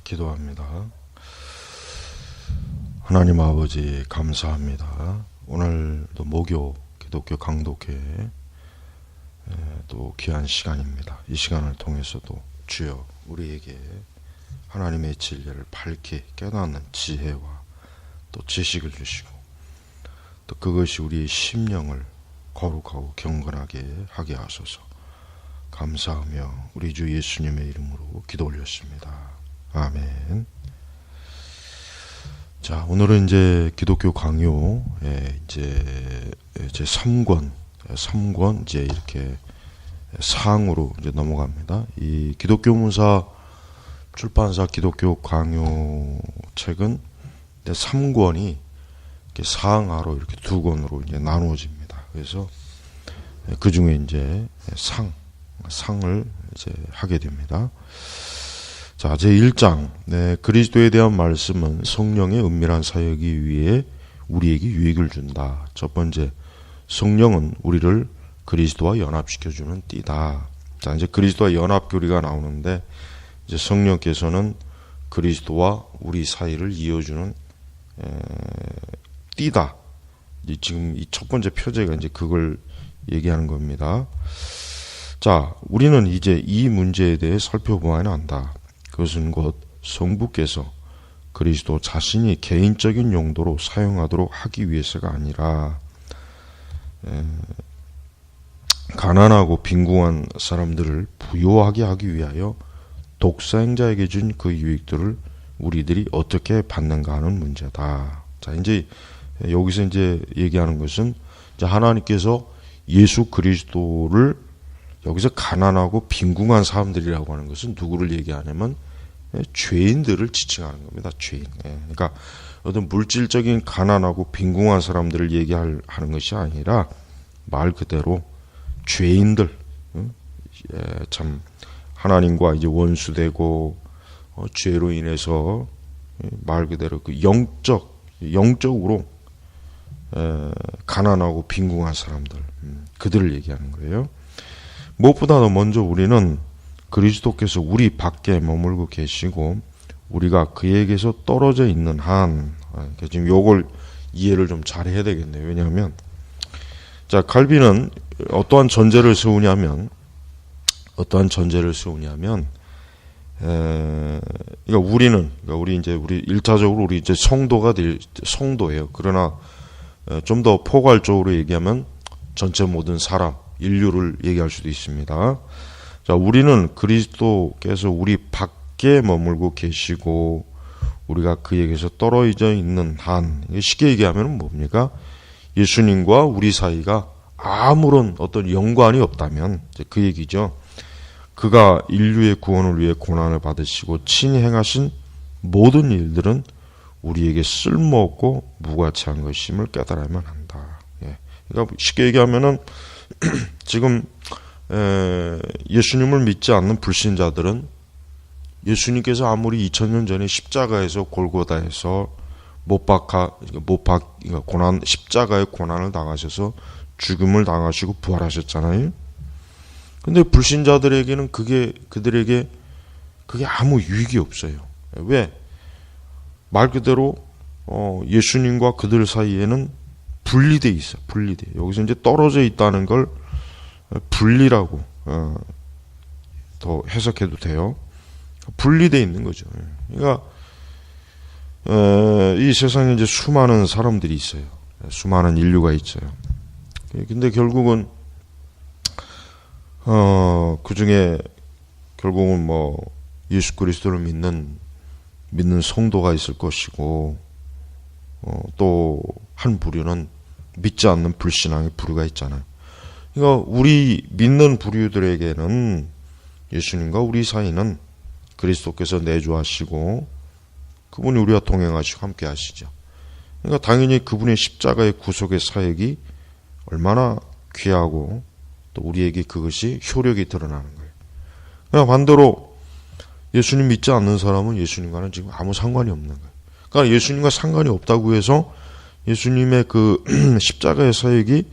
기도합니다. 하나님 아버지 감사합니다. 오늘도 목요 기독교 강독회 또 귀한 시간입니다. 이 시간을 통해서도 주여 우리에게 하나님의 진리를 밝히 깨닫는 지혜와 또 지식을 주시고 또 그것이 우리의 심령을 거룩하고 경건하게 하게 하소서. 감사하며 우리 주 예수님의 이름으로 기도 올렸습니다. 아멘. 자, 오늘은 이제 기독교 강요 이제 제 3권 이제 이렇게 사항으로 이제 넘어갑니다. 이 기독교 문사 출판사 기독교 강요 책은 3권이 이렇게 사항하로 이렇게 2권으로 이제 나누어집니다. 그래서 그 중에 이제 상을 이제 하게 됩니다. 자, 제 1장. 그리스도에 대한 말씀은 성령의 은밀한 사역이 위해 우리에게 유익을 준다. 첫 번째, 성령은 우리를 그리스도와 연합시켜주는 띠다. 자, 이제 그리스도와 연합교리가 나오는데, 이제 성령께서는 그리스도와 우리 사이를 이어주는 띠다. 이제 지금 이 첫 번째 표제가 이제 그걸 얘기하는 겁니다. 자, 우리는 이제 이 문제에 대해 살펴보아야 한다. 그것은 곧 성부께서 그리스도 자신이 개인적인 용도로 사용하도록 하기 위해서가 아니라 가난하고 빈궁한 사람들을 부유하게 하기 위하여 독사행자에게 준 그 유익들을 우리들이 어떻게 받는가 하는 문제다. 자, 이제 여기서 이제 얘기하는 것은 이제 하나님께서 예수 그리스도를 여기서 가난하고 빈궁한 사람들이라고 하는 것은 누구를 얘기하냐면 죄인들을 지칭하는 겁니다. 죄인. 그러니까 어떤 물질적인 가난하고 빈궁한 사람들을 얘기하는 것이 아니라 말 그대로 죄인들, 참 하나님과 이제 원수되고 죄로 인해서 말 그대로 그 영적으로 가난하고 빈궁한 사람들, 그들을 얘기하는 거예요. 무엇보다도 먼저 우리는 그리스도께서 우리 밖에 머물고 계시고 우리가 그에게서 떨어져 있는 한, 지금 요걸 이해를 좀 잘 해야 되겠네요. 왜냐하면 자, 칼빈은 어떠한 전제를 세우냐면 그러니까 우리 이제 우리 1차적으로 우리 이제 성도예요. 그러나 좀 더 포괄적으로 얘기하면 전체 모든 사람, 인류를 얘기할 수도 있습니다. 자, 우리는 그리스도께서 우리 밖에 머물고 계시고 우리가 그에게서 떨어져 있는 한, 쉽게 얘기하면 뭡니까? 예수님과 우리 사이가 아무런 어떤 연관이 없다면 그 얘기죠. 그가 인류의 구원을 위해 고난을 받으시고 친히 행하신 모든 일들은 우리에게 쓸모없고 무가치한 것임을 깨달아야만 한다. 그러니까 쉽게 얘기하면은 지금 예수님을 믿지 않는 불신자들은 예수님께서 아무리 2000년 전에 십자가에서 골고다에서 십자가의 고난을 당하셔서 죽음을 당하시고 부활하셨잖아요. 근데 불신자들에게는 그들에게 아무 유익이 없어요. 왜? 말 그대로 예수님과 그들 사이에는 분리돼 있어. 분리돼. 여기서 이제 떨어져 있다는 걸 분리라고 더 해석해도 돼요. 분리돼 있는 거죠. 그러니까 이 세상에 이제 수많은 사람들이 있어요. 수많은 인류가 있어요. 근데 결국은 그 중에 결국은 뭐 예수 그리스도를 믿는 성도가 있을 것이고 또 한 부류는 믿지 않는 불신앙의 부류가 있잖아요. 그러니까 우리 믿는 부류들에게는 예수님과 우리 사이는 그리스도께서 내주하시고 그분이 우리와 동행하시고 함께 하시죠. 그러니까 당연히 그분의 십자가의 구속의 사역이 얼마나 귀하고 또 우리에게 그것이 효력이 드러나는 거예요. 그러니까 반대로 예수님 믿지 않는 사람은 예수님과는 지금 아무 상관이 없는 거예요. 그러니까 예수님과 상관이 없다고 해서 예수님의 그 십자가의 사역이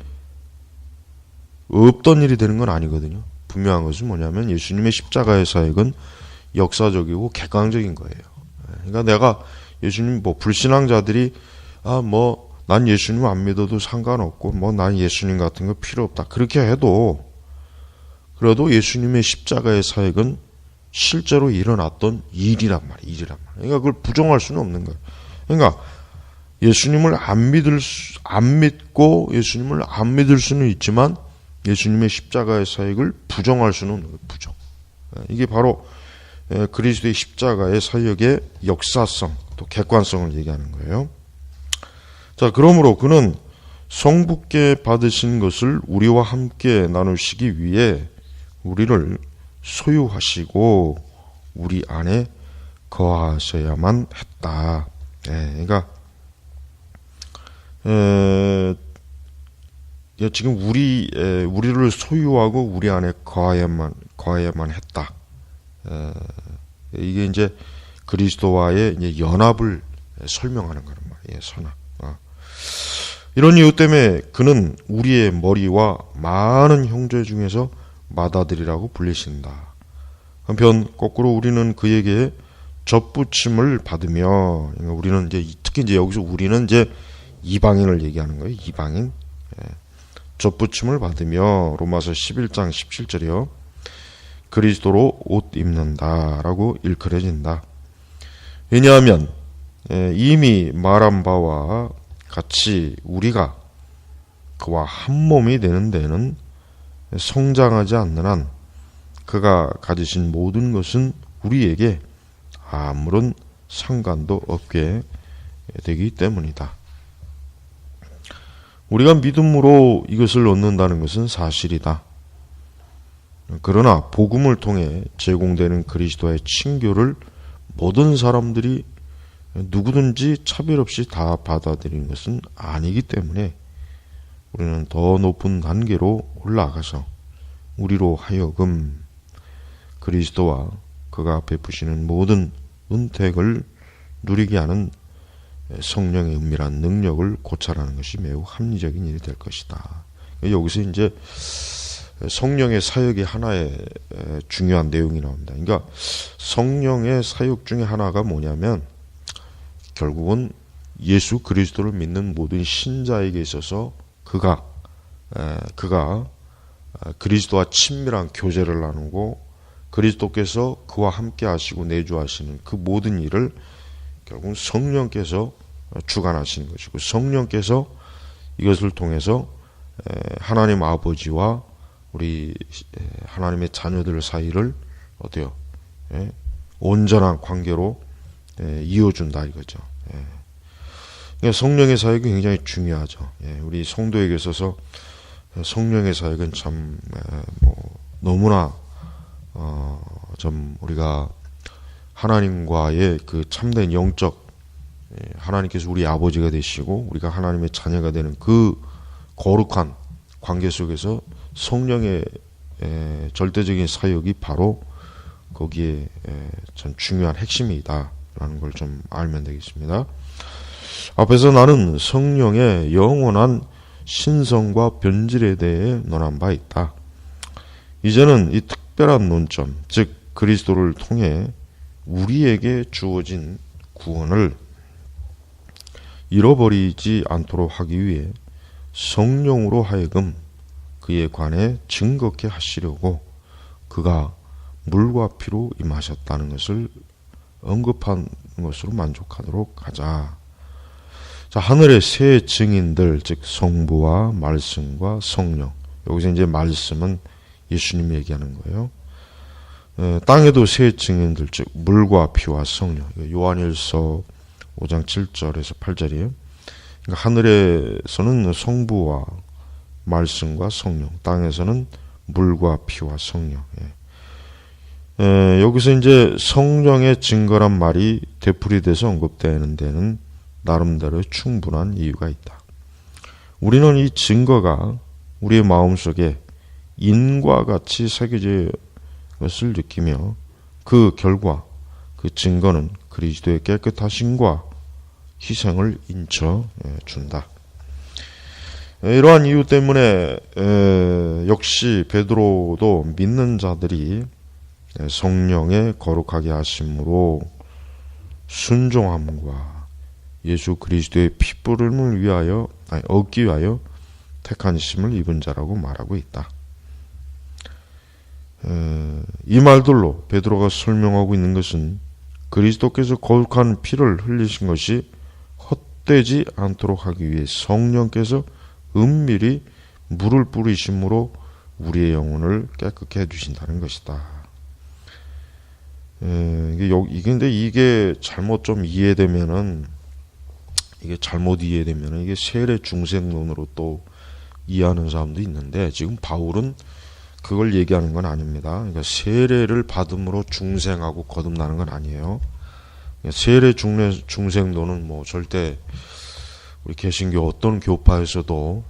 없던 일이 되는 건 아니거든요. 분명한 것은 뭐냐면 예수님의 십자가의 사역은 역사적이고 객관적인 거예요. 그러니까 내가 예수님 불신앙자들이 난 예수님 안 믿어도 상관없고 난 예수님 같은 거 필요 없다 그렇게 해도 그래도 예수님의 십자가의 사역은 실제로 일어났던 일이란 말이에요. 그러니까 그걸 부정할 수는 없는 거예요. 그러니까 예수님을 안 믿고 예수님을 안 믿을 수는 있지만 예수님의 십자가의 사역을 부정할 수는 없는 거예요. 부정. 이게 바로 그리스도의 십자가의 사역의 역사성 또 객관성을 얘기하는 거예요. 자, 그러므로 그는 성부께 받으신 것을 우리와 함께 나누시기 위해 우리를 소유하시고 우리 안에 거하셔야만 했다. 그러니까 지금 우리를 소유하고 우리 안에 거하야만 했다. 이게 이제 그리스도와의 이제 연합을 설명하는 거란 말이에요. 선합. 이런 이유 때문에 그는 우리의 머리와 많은 형제 중에서 맏아들이라고 불리신다. 한편 거꾸로 우리는 그에게 접붙임을 받으며, 우리는 이제 특히 이제 여기서 우리는 이제 이방인을 얘기하는 거예요. 이방인. 접붙임을 받으며 로마서 11장 17절이요. 그리스도로 옷 입는다라고 일컬어진다. 왜냐하면 이미 말한 바와 같이 우리가 그와 한 몸이 되는 데는 성장하지 않는 한 그가 가지신 모든 것은 우리에게 아무런 상관도 없게 되기 때문이다. 우리가 믿음으로 이것을 얻는다는 것은 사실이다. 그러나 복음을 통해 제공되는 그리스도의 친교를 모든 사람들이 누구든지 차별 없이 다 받아들이는 것은 아니기 때문에 우리는 더 높은 단계로 올라가서 우리로 하여금 그리스도와 그가 베푸시는 모든 은택을 누리게 하는 성령의 은밀한 능력을 고찰하는 것이 매우 합리적인 일이 될 것이다. 여기서 이제 성령의 사역의 하나의 중요한 내용이 나옵니다. 그러니까 성령의 사역 중에 하나가 뭐냐면 결국은 예수 그리스도를 믿는 모든 신자에게 있어서 그가 그리스도와 친밀한 교제를 나누고 그리스도께서 그와 함께 하시고 내주하시는 그 모든 일을 결국 성령께서 주관하시는 것이고 성령께서 이것을 통해서 하나님 아버지와 우리 하나님의 자녀들 사이를 어때요? 온전한 관계로 이어준다 이거죠. 그러니까 성령의 사역이 굉장히 중요하죠. 우리 성도에게 있어서 성령의 사역은 참 너무나 좀 우리가 하나님과의 그 참된 영적 하나님께서 우리 아버지가 되시고 우리가 하나님의 자녀가 되는 그 거룩한 관계 속에서 성령의 절대적인 사역이 바로 거기에 참 중요한 핵심이다라는 걸 좀 알면 되겠습니다. 앞에서 나는 성령의 영원한 신성과 변질에 대해 논한 바 있다. 이제는 이 특별한 논점, 즉 그리스도를 통해 우리에게 주어진 구원을 잃어버리지 않도록 하기 위해 성령으로 하여금 그에 관해 증거케 하시려고 그가 물과 피로 임하셨다는 것을 언급한 것으로 만족하도록 하자. 자, 하늘의 세 증인들, 즉 성부와 말씀과 성령. 여기서 이제 말씀은 예수님이 얘기하는 거예요. 땅에도 세 증인들, 즉 물과 피와 성령. 요한일서 5장 7절에서 8절이에요. 그러니까 하늘에서는 성부와 말씀과 성령, 땅에서는 물과 피와 성령. 여기서 이제 성령의 증거란 말이 되풀이돼서 언급되는 데는 나름대로 충분한 이유가 있다. 우리는 이 증거가 우리의 마음속에 인과 같이 새겨진 것을 느끼며 그 결과, 그 증거는 그리스도의 깨끗하심과 희생을 인쳐 준다. 이러한 이유 때문에 역시 베드로도 믿는 자들이 성령의 거룩하게 하심으로 순종함과 예수 그리스도의 피부름을 얻기 위하여 택하심을 입은 자라고 말하고 있다. 이 말들로 베드로가 설명하고 있는 것은 그리스도께서 거룩한 피를 흘리신 것이 헛되지 않도록 하기 위해 성령께서 은밀히 물을 뿌리심으로 우리의 영혼을 깨끗게 해주신다는 것이다. 근데 이게 잘못 이해되면은 이게 세례 중생론으로 또 이해하는 사람도 있는데, 지금 바울은 그걸 얘기하는 건 아닙니다. 그러니까 세례를 받음으로 중생하고 거듭나는 건 아니에요. 세례 중생론은 뭐 절대 우리 개신교 어떤 교파에서도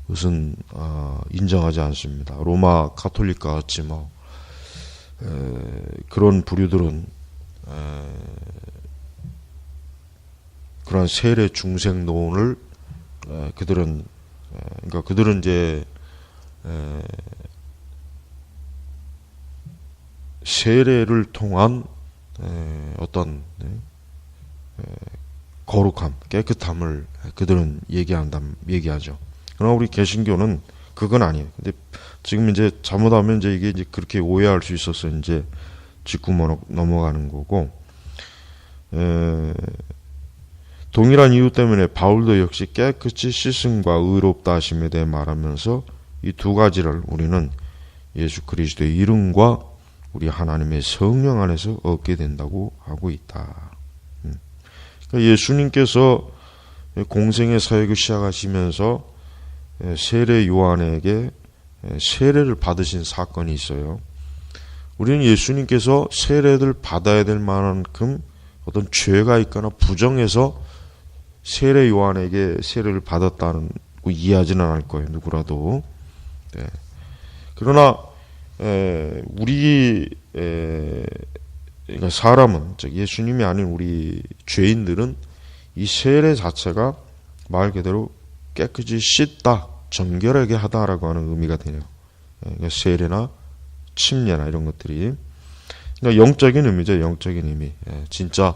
무슨 인정하지 않습니다. 로마 가톨릭과 같이 그런 부류들은 그런 세례 중생론을 그들은 이제 세례를 통한 어떤 거룩함, 깨끗함을 그들은 얘기하죠. 그러나 우리 개신교는 그건 아니에요. 근데 지금 이제 잘못하면 이게 그렇게 오해할 수 있어서 이제 짚고 넘어가는 거고, 동일한 이유 때문에 바울도 역시 깨끗이 씻음과 의롭다 하심에 대해 말하면서 이 두 가지를 우리는 예수 그리스도의 이름과 우리 하나님의 성령 안에서 얻게 된다고 하고 있다. 그러니까 예수님께서 공생의 사역을 시작하시면서 세례 요한에게 세례를 받으신 사건이 있어요. 우리는 예수님께서 세례를 받아야 될 만큼 어떤 죄가 있거나 부정해서 세례 요한에게 세례를 받았다는 이해하지는 않을 거예요, 누구라도. 네. 그러나 그러니까 사람은, 즉 예수님이 아닌 우리 죄인들은 이 세례 자체가 말 그대로 깨끗이 씻다, 정결하게 하다라고 하는 의미가 되네요. 그러니까 세례나 침례나 이런 것들이, 그러니까 영적인 의미죠. 영적인 의미. 진짜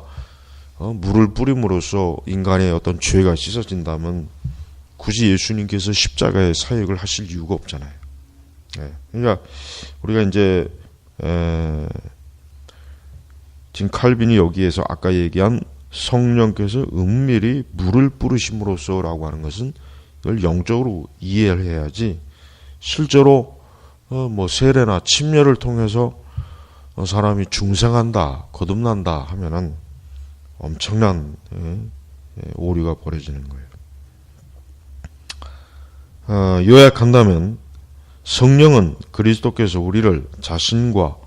물을 뿌림으로써 인간의 어떤 죄가 씻어진다면 굳이 예수님께서 십자가의 사역을 하실 이유가 없잖아요. 그러니까 우리가 이제 지금 칼빈이 여기에서 아까 얘기한 성령께서 은밀히 물을 뿌리심으로써라고 하는 것은 이걸 영적으로 이해를 해야지, 실제로 뭐 세례나 침례를 통해서 사람이 중생한다, 거듭난다 하면은 엄청난 오류가 벌어지는 거예요. 요약한다면 성령은 그리스도께서 우리를 자신과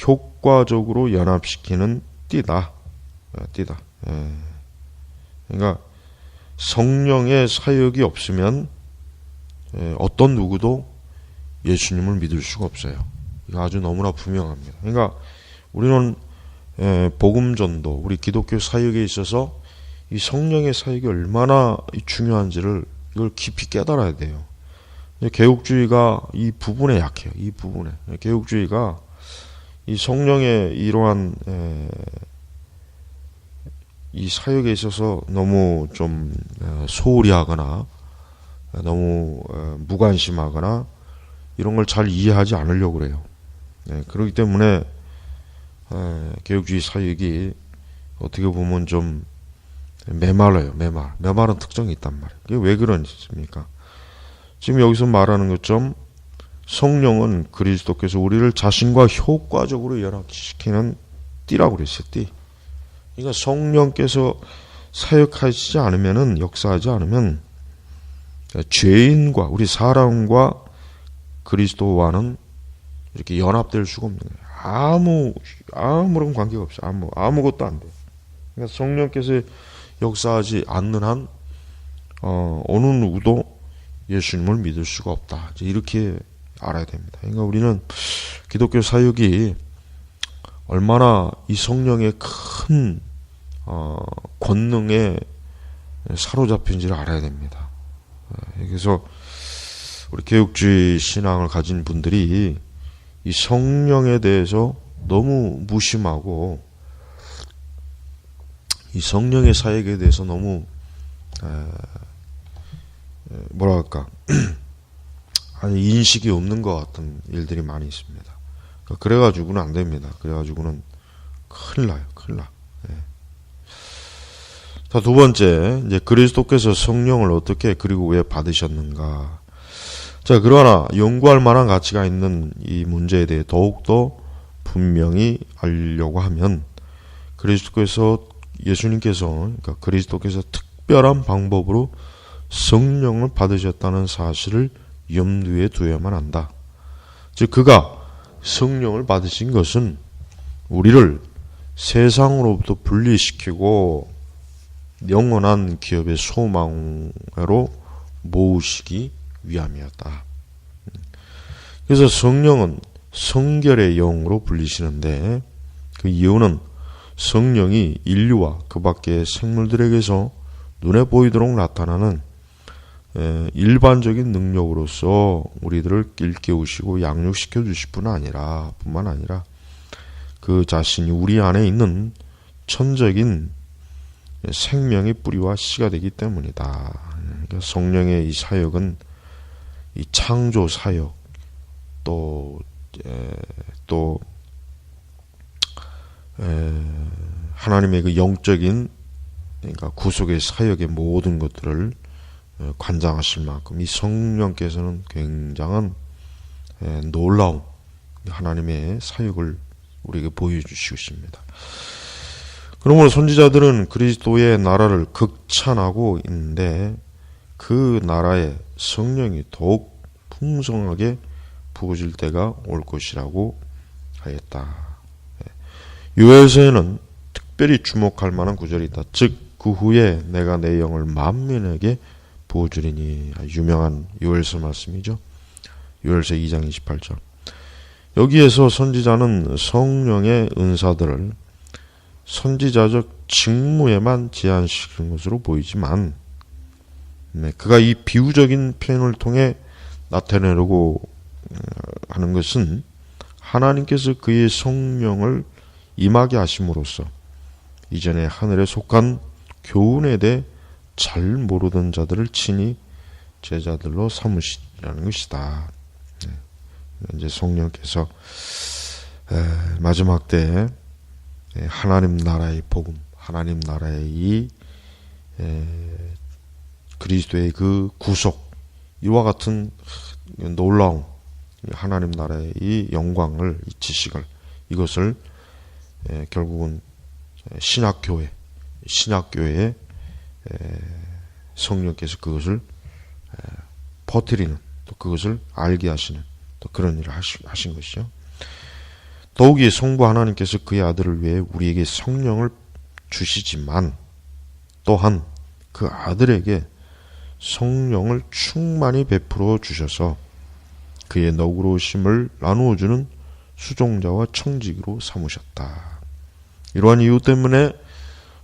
효과적으로 연합시키는 띠다. 그러니까 성령의 사역이 없으면 어떤 누구도 예수님을 믿을 수가 없어요. 이거 아주 너무나 분명합니다. 그러니까 우리는 복음전도, 우리 기독교 사역에 있어서 이 성령의 사역이 얼마나 중요한지를 이걸 깊이 깨달아야 돼요. 개혁주의가 이 부분에 약해요. 이 부분에. 개혁주의가 이 성령의 이러한 이 사역에 있어서 너무 좀 소홀히 하거나 너무 무관심하거나 이런 걸 잘 이해하지 않으려고 그래요. 그렇기 때문에 개혁주의 사역이 어떻게 보면 좀 메말라요. 메마른 특성이 있단 말이에요. 이게 왜 그러십니까? 지금 여기서 말하는 것처럼 성령은 그리스도께서 우리를 자신과 효과적으로 연합시키는 띠라고 그랬어요. 띠. 그러니까 성령께서 사역하시지 않으면은, 역사하지 않으면 죄인과 우리 사람과 그리스도와는 이렇게 연합될 수가 없는 거예요. 아무런 관계가 없어요. 아무것도 안 돼요. 그러니까 성령께서 역사하지 않는 한 어느 누구도 예수님을 믿을 수가 없다. 이렇게 알아야 됩니다. 그러니까 우리는 기독교 사역이 얼마나 이 성령의 큰 권능에 사로잡힌지를 알아야 됩니다. 그래서 우리 개혁주의 신앙을 가진 분들이 이 성령에 대해서 너무 무심하고 이 성령의 사역에 대해서 너무 뭐랄까 아니 인식이 없는 것 같은 일들이 많이 있습니다. 그래가지고는 안 됩니다. 그래가지고는 큰일 나요. 큰일 나. 예. 자, 두 번째, 이제 그리스도께서 성령을 어떻게 그리고 왜 받으셨는가. 자, 그러나 연구할 만한 가치가 있는 이 문제에 대해 더욱더 분명히 알려고 하면 예수님께서 그러니까 그리스도께서 특별한 방법으로 성령을 받으셨다는 사실을 염두에 두어야만 한다. 즉 그가 성령을 받으신 것은 우리를 세상으로부터 분리시키고 영원한 기업의 소망으로 모으시기 위함이었다. 그래서 성령은 성결의 영으로 불리시는데 그 이유는 성령이 인류와 그 밖의 생물들에게서 눈에 보이도록 나타나는 일반적인 능력으로서 우리들을 일깨우시고 양육시켜 주실 뿐만 아니라 그 자신이 우리 안에 있는 천적인 생명의 뿌리와 씨가 되기 때문이다. 그러니까 성령의 이 사역은 이 창조 사역 또 하나님의 그 영적인 그러니까 구속의 사역의 모든 것들을 관장하실 만큼 이 성령께서는 굉장한 놀라운 하나님의 사역을 우리에게 보여주시고 있습니다. 그러므로 선지자들은 그리스도의 나라를 극찬하고 있는데 그 나라에 성령이 더욱 풍성하게 부어질 때가 올 것이라고 하였다. 요엘서에는 특별히 주목할 만한 구절이 있다. 즉 그 후에 내가 내 영을 만민에게 부어주리니. 유명한 요엘서 말씀이죠. 요엘서 2장 28절. 여기에서 선지자는 성령의 은사들을 선지자적 직무에만 제한시키는 것으로 보이지만 그가 이 비유적인 표현을 통해 나타내려고 하는 것은 하나님께서 그의 성령을 임하게 하심으로써 이전에 하늘에 속한 교훈에 대해 잘 모르던 자들을 친히 제자들로 삼으시라는 것이다. 이제 성령께서 마지막 때 하나님 나라의 복음, 하나님 나라의 이 그리스도의 그 구속, 이와 같은 놀라운 하나님 나라의 이 영광을, 이 지식을, 이것을 결국은 신약교회에 성령께서 그것을 퍼뜨리는, 또 그것을 알게 하시는 또 그런 일을 하신 것이죠. 더욱이 성부 하나님께서 그의 아들을 위해 우리에게 성령을 주시지만 또한 그 아들에게 성령을 충만히 베풀어 주셔서 그의 너그러우심을 나누어주는 수종자와 청지기로 삼으셨다. 이러한 이유 때문에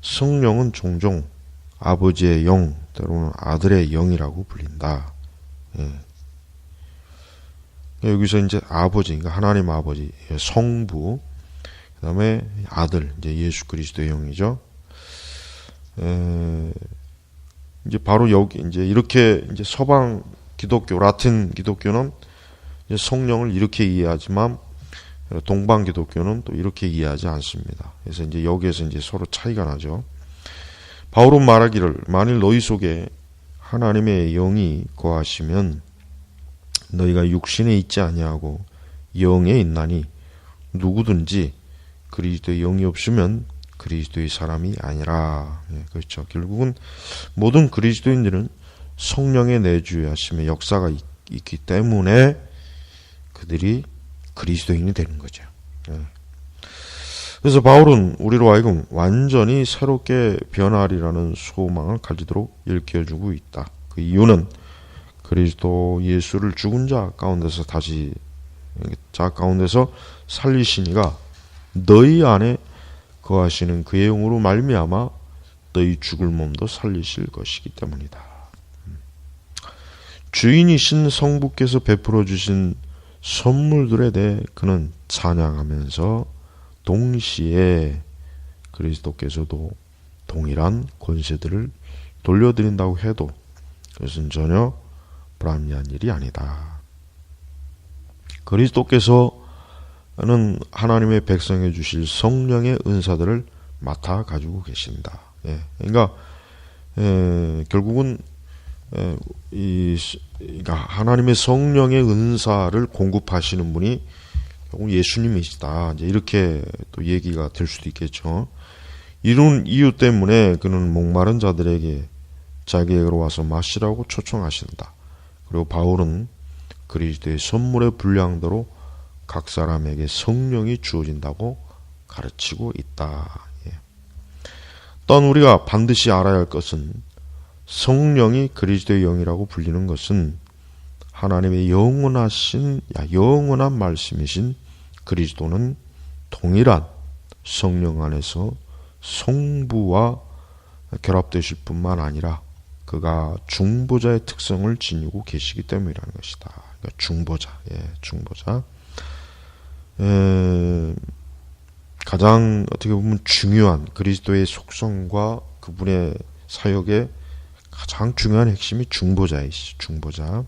성령은 종종 아버지의 영, 때로는 아들의 영이라고 불린다. 여기서 이제 아버지, 그러니까 하나님 아버지, 성부, 그 다음에 아들, 이제 예수 그리스도의 영이죠. 이제 바로 여기, 이제 이렇게, 이제 서방 기독교, 라틴 기독교는 이제 성령을 이렇게 이해하지만, 동방 기독교는 또 이렇게 이해하지 않습니다. 그래서 이제 여기에서 이제 서로 차이가 나죠. 바울은 말하기를, 만일 너희 속에 하나님의 영이 거하시면 너희가 육신에 있지 아니하고 영에 있나니 누구든지 그리스도의 영이 없으면 그리스도의 사람이 아니라. 그렇죠. 결국은 모든 그리스도인들은 성령의 내주하심의 역사가 있기 때문에 그들이 그리스도인이 되는 거죠. 그래서 바울은 우리로 하여금 완전히 새롭게 변화하리라는 소망을 가지도록 일깨워주고 있다. 그 이유는 그리스도 예수를 죽은 자 가운데서 살리시니가 너희 안에 거하시는 그의 영으로 말미암아 너희 죽을 몸도 살리실 것이기 때문이다. 주인이신 성부께서 베풀어 주신 선물들에 대해 그는 찬양하면서 동시에 그리스도께서도 동일한 권세들을 돌려드린다고 해도 그것은 전혀 불합리한 일이 아니다. 그리스도께서는 하나님의 백성에 주실 성령의 은사들을 맡아 가지고 계신다. 그러니까 결국은 그러니까 하나님의 성령의 은사를 공급하시는 분이 결국 예수님이시다. 이제 이렇게 또 얘기가 될 수도 있겠죠. 이런 이유 때문에 그는 목마른 자들에게 자기에게로 와서 마시라고 초청하신다. 그리고 바울은 그리스도의 선물의 분량대로 각 사람에게 성령이 주어진다고 가르치고 있다. 또한 우리가 반드시 알아야 할 것은 성령이 그리스도의 영이라고 불리는 것은 하나님의 영원한 말씀이신 그리스도는 동일한 성령 안에서 성부와 결합되실 뿐만 아니라 그가 중보자의 특성을 지니고 계시기 때문이라는 것이다. 그러니까 중보자. 가장 어떻게 보면 중요한 그리스도의 속성과 그분의 사역의 가장 중요한 핵심이 중보자이시죠. 중보자.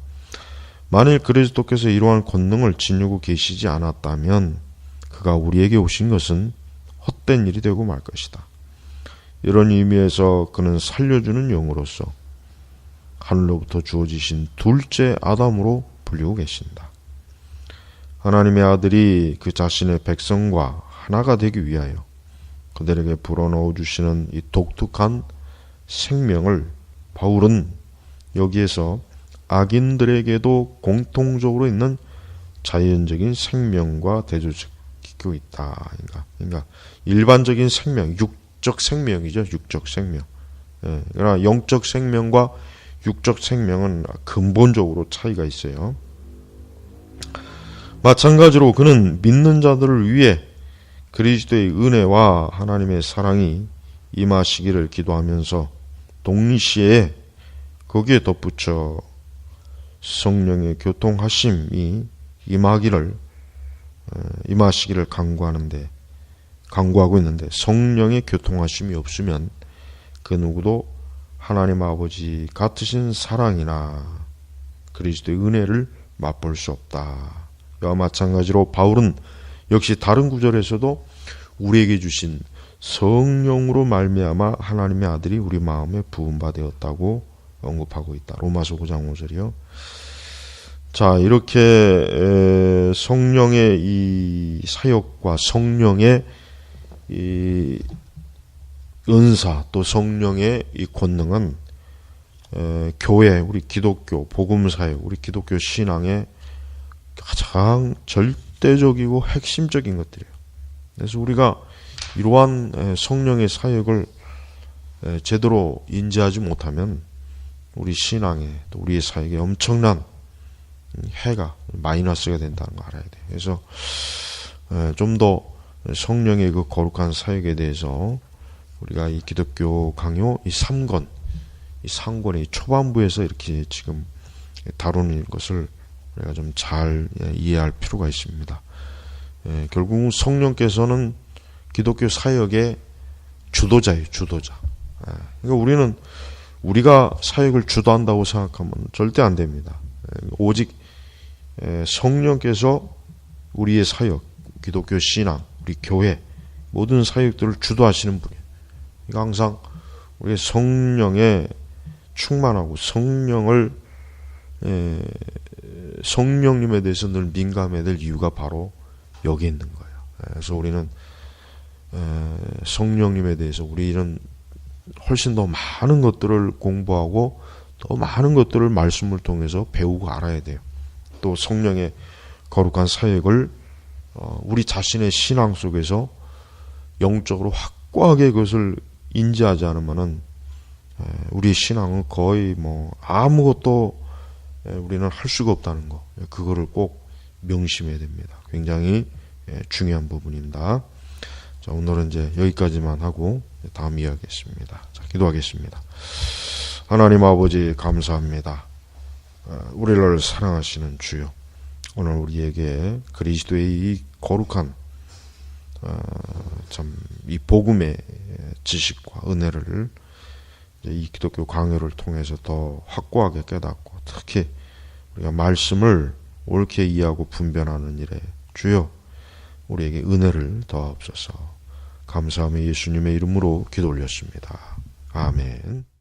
만일 그리스도께서 이러한 권능을 지니고 계시지 않았다면 그가 우리에게 오신 것은 헛된 일이 되고 말 것이다. 이런 의미에서 그는 살려주는 영으로서 하늘로부터 주어지신 둘째 아담으로 불리고 계신다. 하나님의 아들이 그 자신의 백성과 하나가 되기 위하여 그들에게 불어넣어 주시는 이 독특한 생명을 바울은 여기에서 악인들에게도 공통적으로 있는 자연적인 생명과 대조시키고 있다. 그러니까 일반적인 생명, 육적 생명이죠. 육적 생명. 그러나 영적 생명과 육적 생명은 근본적으로 차이가 있어요. 마찬가지로 그는 믿는 자들을 위해 그리스도의 은혜와 하나님의 사랑이 임하시기를 기도하면서 동시에 거기에 덧붙여 성령의 교통하심이 임하시기를 간구하고 있는데 성령의 교통하심이 없으면 그 누구도 하나님 아버지 같으신 사랑이나 그리스도의 은혜를 맛볼 수 없다. 이와 마찬가지로 바울은 역시 다른 구절에서도 우리에게 주신 성령으로 말미암아 하나님의 아들이 우리 마음에 부음바 되었다고 언급하고 있다. 로마서 9장 5절이요. 자, 이렇게 성령의 이 사역과 성령의 이 은사 또 성령의 이 권능은 교회, 우리 기독교 복음사역, 우리 기독교 신앙의 가장 절대적이고 핵심적인 것들이에요. 그래서 우리가 이러한 성령의 사역을 제대로 인지하지 못하면 우리 신앙에 또 우리의 사역에 엄청난 해가 마이너스가 된다는 거 알아야 돼요. 그래서 좀 더 성령의 그 거룩한 사역에 대해서 우리가 이 기독교 강요 이 3권, 이 상권의 초반부에서 이렇게 지금 다루는 것을 우리가 좀 잘 이해할 필요가 있습니다. 결국 성령께서는 기독교 사역의 주도자예요, 주도자. 그러니까 우리가 사역을 주도한다고 생각하면 절대 안 됩니다. 오직 성령께서 우리의 사역, 기독교 신앙, 우리 교회 모든 사역들을 주도하시는 분이에요. 그러니까 항상 우리의 성령에 충만하고 성령님에 대해서 늘 민감해야 될 이유가 바로 여기 있는 거예요. 그래서 우리는 성령님에 대해서 우리는 훨씬 더 많은 것들을 공부하고 더 많은 것들을 말씀을 통해서 배우고 알아야 돼요. 또 성령의 거룩한 사역을 우리 자신의 신앙 속에서 영적으로 확고하게 그것을 인지하지 않으면은 우리의 신앙은 거의 아무것도 우리는 할 수가 없다는 거. 그거를 꼭 명심해야 됩니다. 굉장히 중요한 부분입니다. 자, 오늘은 이제 여기까지만 하고 다음 이야기하겠습니다. 자, 기도하겠습니다. 하나님 아버지 감사합니다. 우리를 사랑하시는 주여, 오늘 우리에게 그리스도의 이 거룩한 참 이 복음의 지식과 은혜를 이 기독교 강요를 통해서 더 확고하게 깨닫고, 특히 우리가 말씀을 옳게 이해하고 분별하는 일에 주여 우리에게 은혜를 더하옵소서. 감사하며 예수님의 이름으로 기도 올렸습니다. 아멘.